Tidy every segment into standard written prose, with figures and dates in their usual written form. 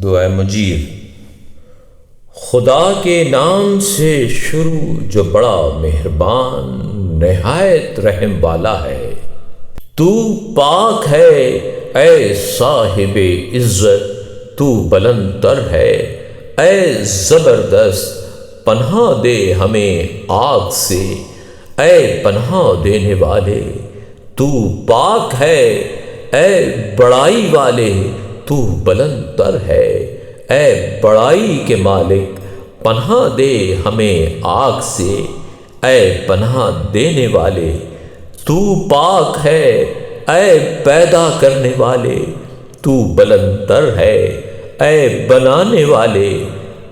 دعائے مجیر۔ خدا کے نام سے شروع جو بڑا مہربان نہایت رحم والا ہے۔ تو پاک ہے اے صاحب عزت، تو بلند تر ہے اے زبردست، پناہ دے ہمیں آگ سے اے پناہ دینے والے۔ تو پاک ہے اے بڑائی والے، تو بلند تر ہے اے بڑائی کے مالک، پناہ دے ہمیں آگ سے اے پناہ دینے والے۔ تو پاک ہے اے پیدا کرنے والے، تو بلند تر ہے اے بنانے والے،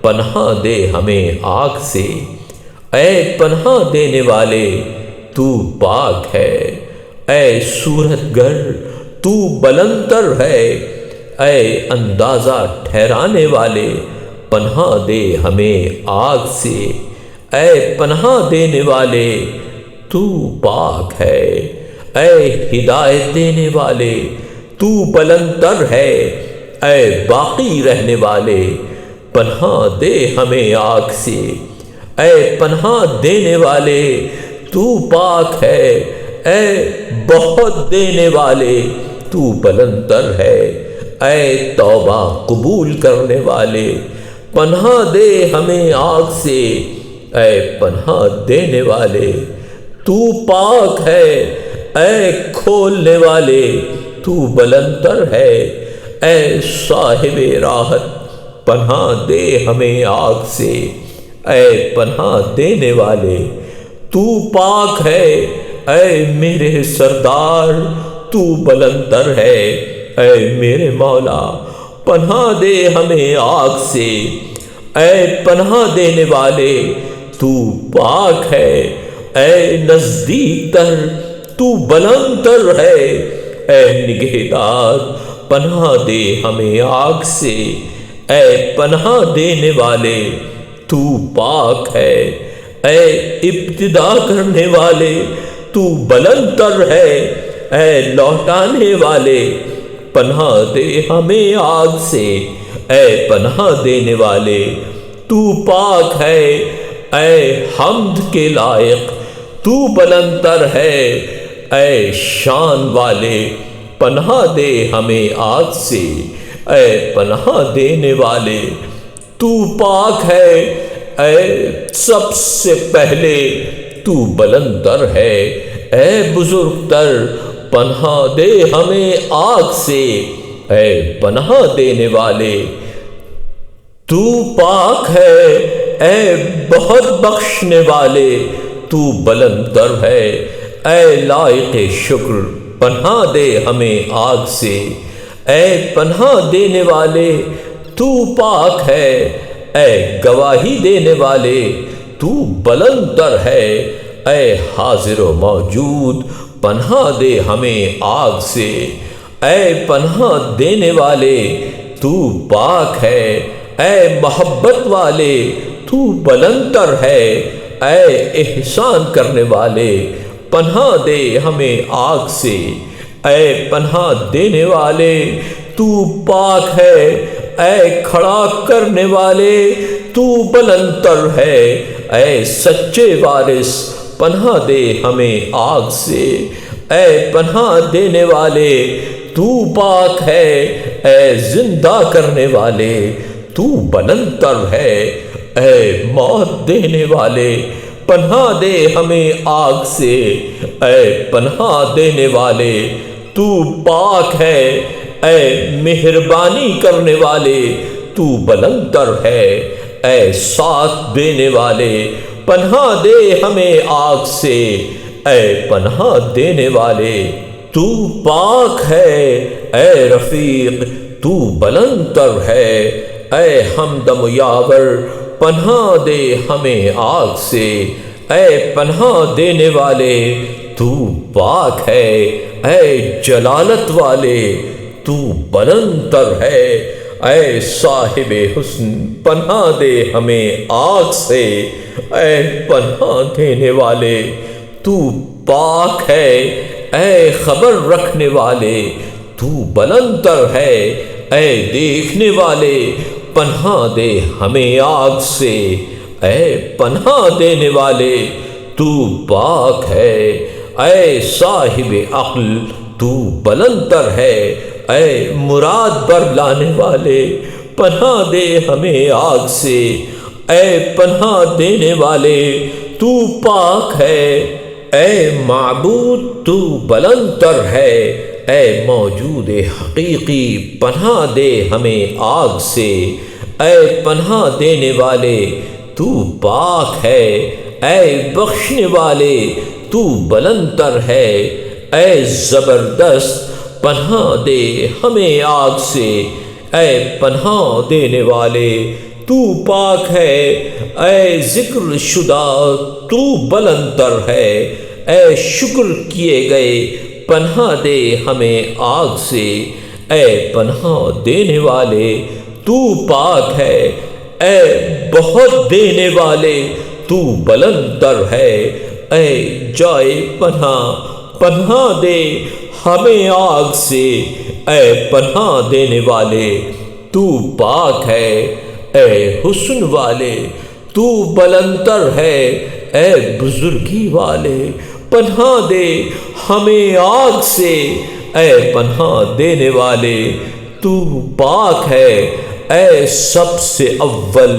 پناہ دے ہمیں آگ سے اے پناہ دینے والے۔ تو پاک ہے اے صورت گر، تو بلند تر ہے اے اندازہ ٹھہرانے والے، پناہ دے ہمیں آگ سے اے پناہ دینے والے۔ تو پاک ہے اے ہدایت دینے والے، تو بلند تر ہے اے باقی رہنے والے، پناہ دے ہمیں آگ سے اے پناہ دینے والے۔ تو پاک ہے اے بہت دینے والے، تو بلند تر ہے اے توبہ قبول کرنے والے، پناہ دے ہمیں آگ سے اے پناہ دینے والے۔ تو پاک ہے اے کھولنے والے، تو بلند تر ہے اے صاحب راحت، پناہ دے ہمیں آگ سے اے پناہ دینے والے۔ تو پاک ہے اے میرے سردار، تو بلند تر ہے اے میرے مولا، پناہ دے ہمیں آگ سے اے پناہ دینے والے۔ تو پاک ہے اے نزدیک تر، تو بلند تر ہے اے نگہدار، پناہ دے ہمیں آگ سے اے پناہ دینے والے۔ تو پاک ہے اے ابتدا کرنے والے، تو بلند تر ہے اے لوٹانے والے، پناہ دے ہمیں آگ سے اے پناہ دینے والے۔ تو پاک ہے اے حمد کے لائق، تو بلند تر ہے اے شان والے، پناہ دے ہمیں آگ سے اے پناہ دینے والے۔ تو پاک ہے اے سب سے پہلے، تو بلند تر ہے اے بزرگ تر، پناہ دے ہمیں آگ سے اے پناہ دینے والے۔ تو پاک ہے اے بہت بخشنے والے، تو بلند تر ہے اے لائق شکر، پناہ دے ہمیں آگ سے اے پناہ دینے والے۔ تو پاک ہے اے گواہی دینے والے، تو بلند تر ہے اے حاضر و موجود، پناہ دے ہمیں آگ سے اے پناہ دینے والے۔ تو پاک ہے اے محبت والے، تو بلند تر ہے اے احسان کرنے والے، پناہ دے ہمیں آگ سے اے پناہ دینے والے۔ تو پاک ہے اے کھڑا کرنے والے، تو بلند تر ہے اے سچے وارث، پناہ دے ہمیں آگ سے اے پناہ دینے والے۔ تو پاک ہے اے زندہ کرنے والے، تو بلند تر ہے اے موت دینے والے، پناہ دے ہمیں آگ سے اے پناہ دینے والے۔ تو پاک ہے اے مہربانی کرنے والے، تو بلند تر ہے اے ساتھ دینے والے، پناہ دے ہمیں آگ سے اے پناہ دینے والے۔ تو پاک ہے اے رفیق، تو بلند تر ہے اے ہمدم یاور، پناہ دے ہمیں آگ سے اے پناہ دینے والے۔ تو پاک ہے اے جلالت والے، تو بلند تر ہے اے صاحب حسن، پناہ دے ہمیں آگ سے اے پناہ دینے والے۔ تو پاک ہے اے خبر رکھنے والے، تو بلند تر ہے اے دیکھنے والے پناہ دے ہمیں آگ سے، اے پناہ دینے والے تو پاک ہے، اے صاحب عقل تو بلند تر ہے، اے مراد بر لانے والے پناہ دے ہمیں آگ سے، اے پناہ دینے والے تو پاک ہے، اے معبود تو بلند تر ہے، اے موجود حقیقی پناہ دے ہمیں آگ سے، اے پناہ دینے والے تو پاک ہے، اے بخشنے والے تو بلند تر ہے، اے زبردست پناہ دے ہمیں آگ سے، اے پناہ دینے والے تو پاک ہے، اے ذکر شدہ تو بلند تر ہے، اے شکر کیے گئے پناہ دے ہمیں آگ سے، اے پناہ دینے والے تو پاک ہے، اے بہت دینے والے تو بلند تر ہے، اے جائے پناہ دے ہمیں آگ سے، اے پناہ دینے والے تو پاک ہے، اے حسن والے تو بلند تر ہے، اے بزرگی والے پناہ دے ہمیں آگ سے، اے پناہ دینے والے تو پاک ہے، اے سب سے اول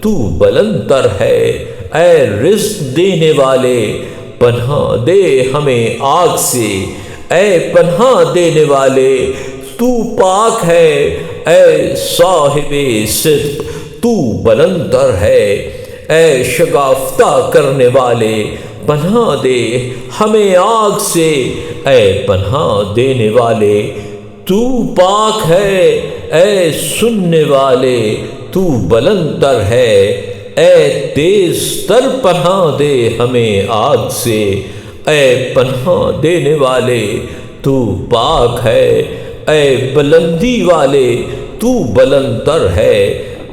تو بلند تر ہے، اے رزق دینے والے پناہ دے ہمیں آگ سے، اے پناہ دینے والے تو پاک ہے، اے صاحب صدق تو بلند تر ہے، اے شگافتہ کرنے والے پناہ دے ہمیں آگ سے، اے پناہ دینے والے تو پاک ہے، اے سننے والے تو بلند تر ہے، اے تیز تر پناہ دے ہمیں آگ سے، اے پناہ دینے والے تو پاک ہے، اے بلندی والے تو بلند تر ہے،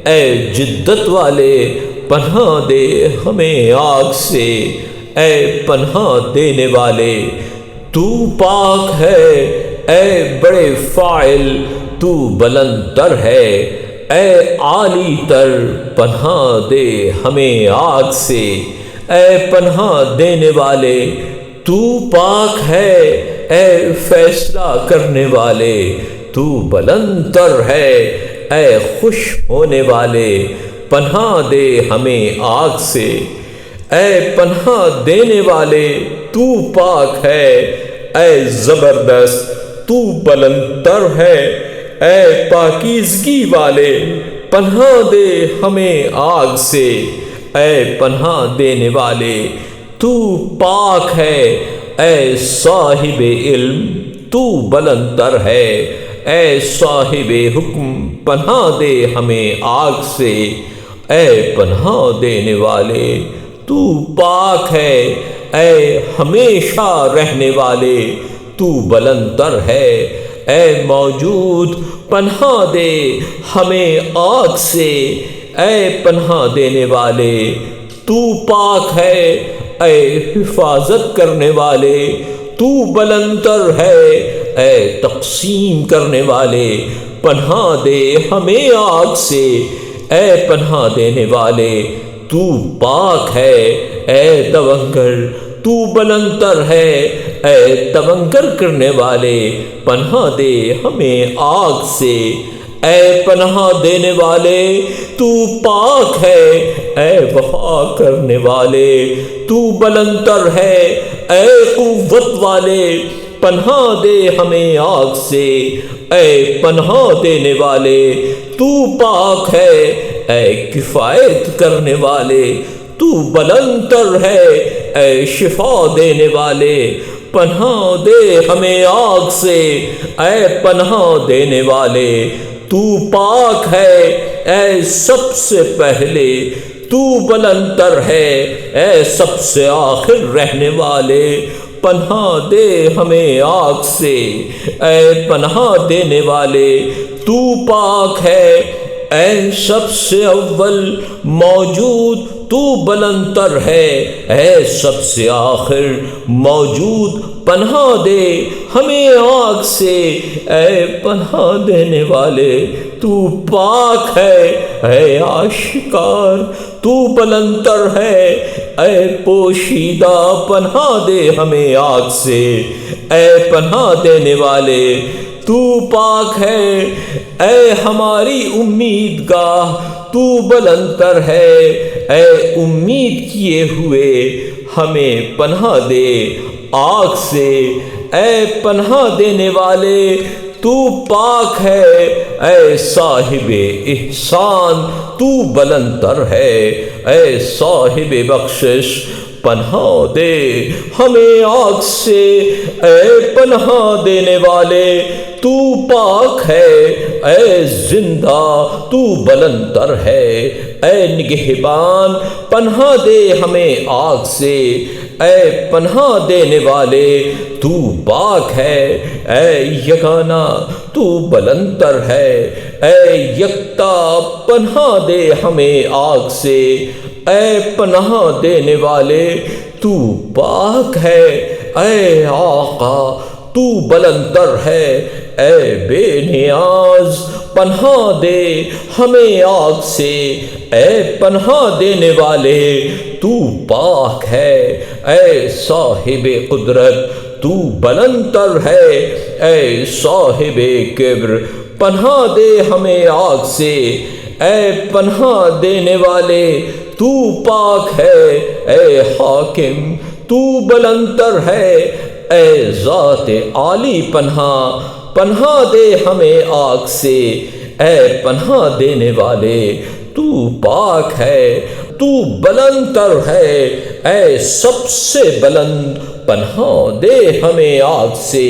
اے جدت والے پناہ دے ہمیں آگ سے، اے پناہ دینے والے تو پاک ہے، اے بڑے فاعل تو بلند تر ہے، اے عالی تر پناہ دے ہمیں آگ سے، اے پناہ دینے والے تو پاک ہے، اے فیصلہ کرنے والے تو بلند تر ہے، اے خوش ہونے والے پناہ دے ہمیں آگ سے، اے پناہ دینے والے تو پاک ہے، اے زبردست تو بلند تر ہے، اے پاکیزگی والے پناہ دے ہمیں آگ سے، اے پناہ دینے والے تو پاک ہے، اے صاحب علم تو بلند تر ہے، اے صاحب حکم پناہ دے ہمیں آگ سے، اے پناہ دینے والے تو پاک ہے، اے ہمیشہ رہنے والے تو بلند تر ہے، اے موجود پناہ دے ہمیں آگ سے، اے پناہ دینے والے تو پاک ہے، اے حفاظت کرنے والے تو بلند تر ہے، اے تقسیم کرنے والے پناہ دے ہمیں آگ سے، اے پناہ دینے والے تو پاک ہے، اے تونگر تو بلند تر ہے، اے تونگر کرنے والے پناہ دے ہمیں آگ سے، اے پناہ دینے والے تو پاک ہے، اے وفا کرنے والے تو بلند تر ہے، اے قوت والے پناہ دے ہمیں آگ سے، اے پناہ دینے والے تو پاک ہے، اے کفایت کرنے والے تو بلند تر ہے، اے شفا دینے والے پناہ دے ہمیں آگ سے، اے پناہ دینے والے تو پاک ہے، اے سب سے پہلے تو بلند تر ہے، اے سب سے آخر رہنے والے پناہ دے ہمیں آگ سے، اے پناہ دینے والے تو پاک ہے، اے سب سے اول موجود تو بلند تر ہے، اے سب سے آخر موجود پناہ دے ہمیں آگ سے، اے پناہ دینے والے تو پاک ہے، اے آشکار تو بلند تر ہے، اے پوشیدہ پناہ دے ہمیں آگ سے، اے پناہ دینے والے تو پاک ہے، اے ہماری امید گاہ تو بلند تر ہے، اے امید کیے ہوئے ہمیں پناہ دے آگ سے، اے پناہ دینے والے تو پاک ہے، اے صاحب احسان تو بلند تر ہے، اے صاحب بخشش پناہ دے ہمیں آگ سے، اے پناہ دینے والے تو پاک ہے، اے زندہ تو بلند تر ہے، اے نگہبان پناہ دے ہمیں آگ سے، اے پناہ دینے والے تو پاک ہے، اے یگانہ تو بلند تر ہے، اے یکتا پناہ دے ہمیں آگ سے، اے پناہ دینے والے تو پاک ہے، اے آقا تو بلند تر ہے، اے بے نیاز پناہ دے ہمیں آگ سے، اے پناہ دینے والے تو پاک ہے، اے صاحب قدرت تو بلند تر ہے، اے صاحب کبر پناہ دے ہمیں آگ سے، اے پناہ دینے والے تو پاک ہے، اے حاکم تو بلند تر ہے، اے ذات عالی پناہ دے ہمیں آگ سے، اے پناہ دینے والے تو پاک ہے، تو بلند تر ہے، اے سب سے بلند پناہ دے ہمیں آگ سے،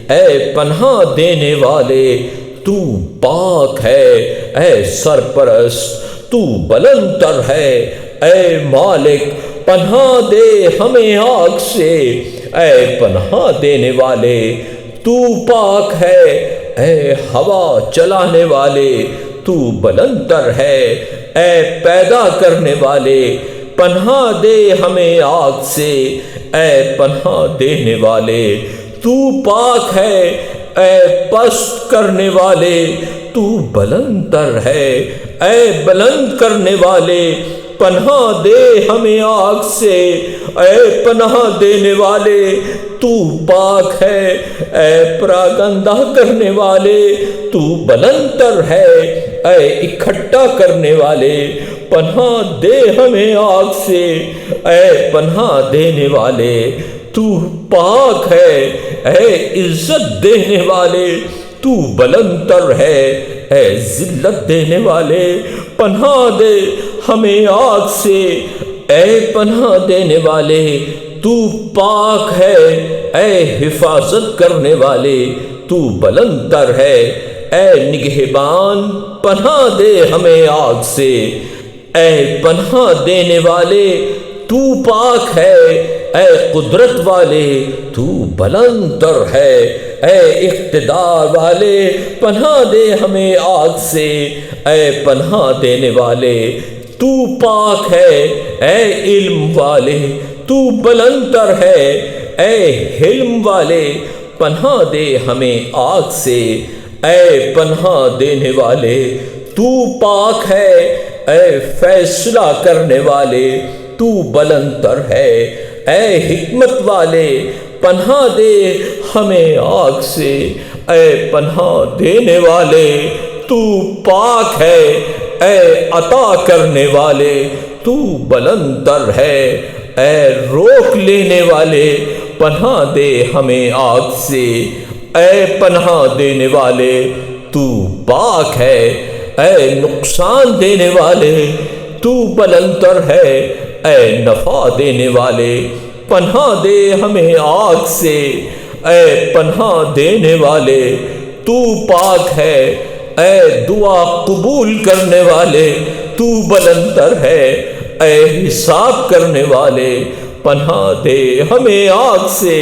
اے پناہ دینے والے تو پاک ہے، اے سرپرست تو بلند تر ہے، اے مالک پناہ دے ہمیں آگ سے، اے پناہ دینے والے تو پاک ہے، اے ہوا چلانے والے تو بلند تر ہے، اے پیدا کرنے والے پناہ دے ہمیں آگ سے، اے پناہ دینے والے تو پاک ہے، اے پست کرنے والے تو بلند تر ہے، اے بلند کرنے والے پناہ دے ہمیں آگ سے، اے پناہ دینے والے تو پاک ہے، اے پراگندہ کرنے والے تو بلند تر ہے، اے اکٹھا کرنے والے پناہ دے ہمیں آگ سے، اے پناہ دینے والے تو پاک ہے، اے عزت دینے والے تو بلند تر ہے، اے ذلت دینے والے پناہ دے ہمیں آگ سے، اے پناہ دینے والے تو پاک ہے، اے حفاظت کرنے والے تو بلند تر ہے، اے نگہبان پناہ دے ہمیں آگ سے، اے پناہ دینے والے تو پاک ہے، اے قدرت والے تو بلند تر ہے، اے اقتدار والے پناہ دے ہمیں آگ سے، اے پناہ دینے والے تو پاک ہے، اے علم والے تو بلند تر ہے، اے حلم والے پناہ دے ہمیں آگ سے، اے پناہ دینے والے تو پاک ہے، اے فیصلہ کرنے والے تو بلند تر ہے، اے حکمت والے پناہ دے ہمیں آگ سے، اے پناہ دینے والے تو پاک ہے، اے عطا کرنے والے تو بلند تر ہے، اے روک لینے والے پناہ دے ہمیں آگ سے، اے پناہ دینے والے تو پاک ہے، اے نقصان دینے والے تو بلند تر ہے، اے نفع دینے والے پناہ دے ہمیں آگ سے، اے پناہ دینے والے تو پاک ہے، اے دعا قبول کرنے والے تو بلند تر ہے، اے حساب کرنے والے پناہ دے ہمیں آگ سے،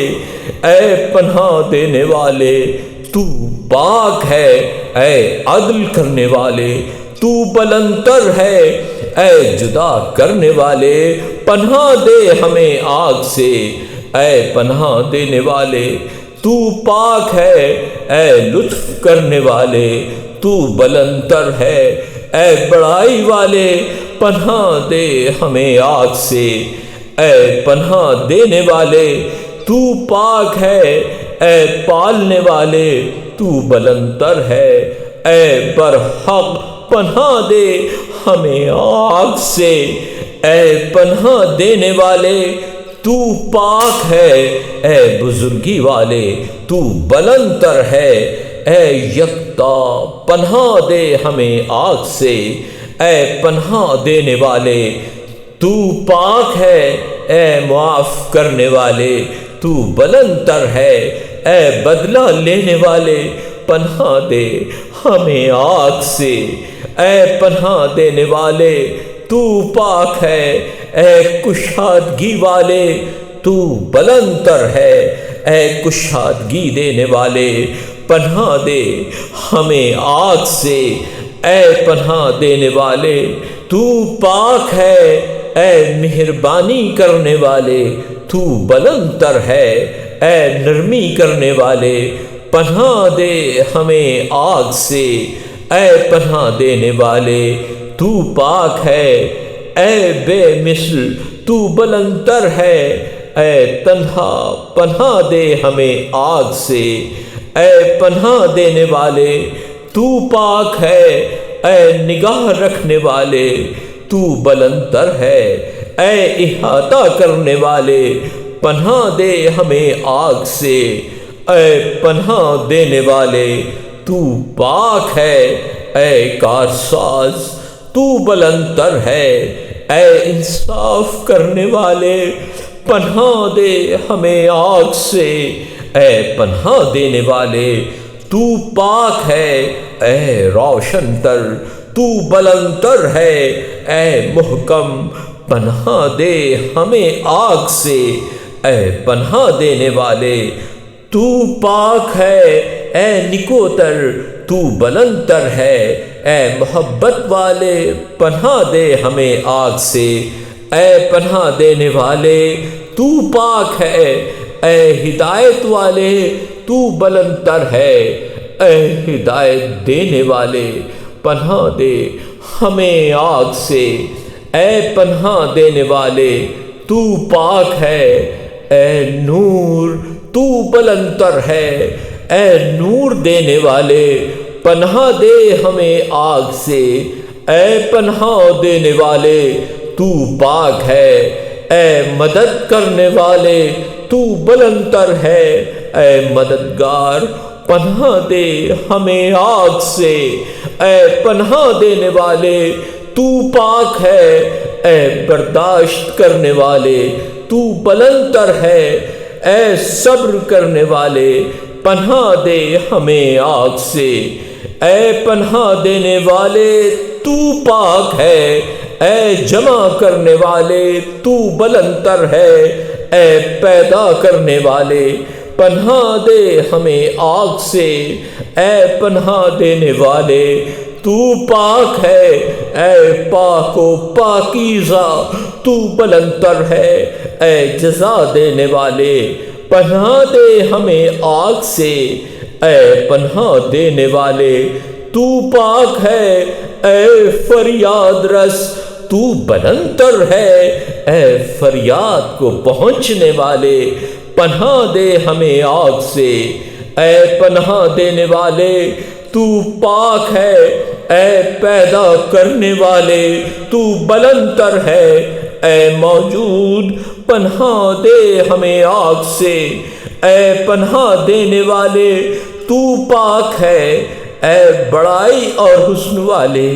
اے پناہ دینے والے تو پاک ہے، اے عدل کرنے والے تو بلند تر ہے، اے جدا کرنے والے پناہ دے ہمیں آگ سے، اے پناہ دینے والے، تو پاک ہے اے لطف کرنے والے، تو بلند تر ہے اے بڑائی والے، پناہ دے ہمیں آگ سے اے پناہ دینے والے، تو پاک ہے اے پالنے والے، تو بلند تر ہے اے برحق، پناہ دے ہمیں آگ سے اے پناہ دینے والے، تو پاک ہے اے بزرگی والے، تو بلند تر ہے اے یکتا، پناہ دے ہمیں آگ سے اے پناہ دینے والے، تو پاک ہے اے معاف کرنے والے، تو بلند تر ہے اے بدلہ لینے والے، پناہ دے ہمیں آگ سے اے پناہ دینے والے، تو پاک ہے اے کشادگی والے، تو بلند تر ہے اے کشادگی دینے والے، پناہ دے ہمیں آگ سے اے پناہ دینے والے، تو پاک ہے اے مہربانی کرنے والے، تو بلند تر ہے اے نرمی کرنے والے، پناہ دے ہمیں آگ سے اے پناہ دینے والے، تو پاک ہے اے بے مثل، تو بلند تر ہے اے تنہا، پناہ دے ہمیں آگ سے اے پناہ دینے والے، تو پاک ہے اے نگاہ رکھنے والے، تو بلند تر ہے اے احاطہ کرنے والے، پناہ دے ہمیں آگ سے اے پناہ دینے والے، تو پاک ہے اے کارساز، تو بلند تر ہے اے انصاف کرنے والے، پناہ دے ہمیں آگ سے اے پناہ دینے والے، تو پاک ہے اے روشن تر، تو بلند تر ہے اے محکم، پناہ دے ہمیں آگ سے اے پناہ دینے والے، تو پاک ہے اے نکوتر، تو بلند تر ہے اے محبت والے، پناہ دے ہمیں آگ سے اے پناہ دینے والے، تو پاک ہے اے ہدایت والے، تو بلند تر ہے اے ہدایت دینے والے، پناہ دے ہمیں آگ سے اے پناہ دینے والے، تو پاک ہے اے نور، تو بلند تر ہے اے نور دینے والے، پناہ دے ہمیں آگ سے اے پناہ دینے والے، تو پاک ہے اے مدد کرنے والے، تو بلند تر ہے اے مددگار، پناہ دے ہمیں آگ سے اے پناہ دینے والے، تو پاک ہے اے برداشت کرنے والے، تو بلند تر ہے اے صبر کرنے والے، پناہ دے ہمیں آگ سے اے پناہ دینے والے، تو پاک ہے اے جمع کرنے والے، تو بلند تر ہے اے پیدا کرنے والے، پناہ دے ہمیں آگ سے اے پناہ دینے والے، تو پاک ہے اے پاک و پاکیزہ، تو بلند تر ہے اے جزا دینے والے، پناہ دے ہمیں آگ سے اے پناہ دینے والے، تو پاک ہے اے فریاد رس، تو بلند تر ہے اے فریاد کو پہنچنے والے، پناہ دے ہمیں آگ سے اے پناہ دینے والے، تو پاک ہے اے پیدا کرنے والے، تو بلند تر ہے اے موجود، پناہ دے ہمیں آگ سے اے پناہ دینے والے، تو پاک ہے اے بڑائی اور حسن والے،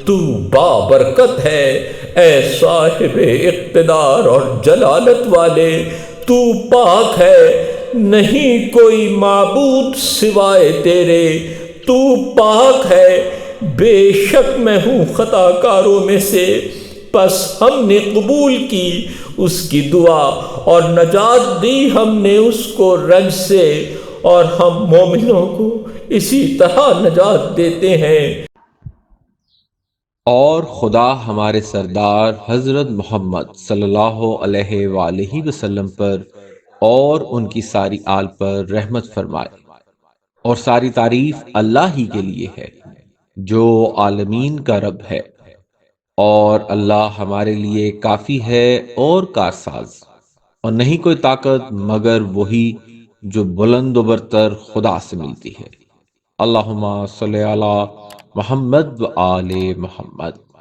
تو بابرکت ہے اے صاحب اقتدار اور جلالت والے، تو پاک ہے نہیں کوئی معبود سوائے تیرے، تو پاک ہے بے شک میں ہوں خطا کاروں میں سے، پس ہم نے قبول کی اس کی دعا اور نجات دی ہم نے اس کو رنج سے، اور ہم مومنوں کو اسی طرح نجات دیتے ہیں۔ اور خدا ہمارے سردار حضرت محمد صلی اللہ علیہ وآلہ وسلم پر اور ان کی ساری آل پر رحمت فرمائے۔ اور ساری تعریف اللہ ہی کے لیے ہے جو عالمین کا رب ہے، اور اللہ ہمارے لیے کافی ہے اور کارساز، اور نہیں کوئی طاقت مگر وہی جو بلند و برتر خدا سے ملتی ہے۔ اللہم صلی علی محمد و آل محمد۔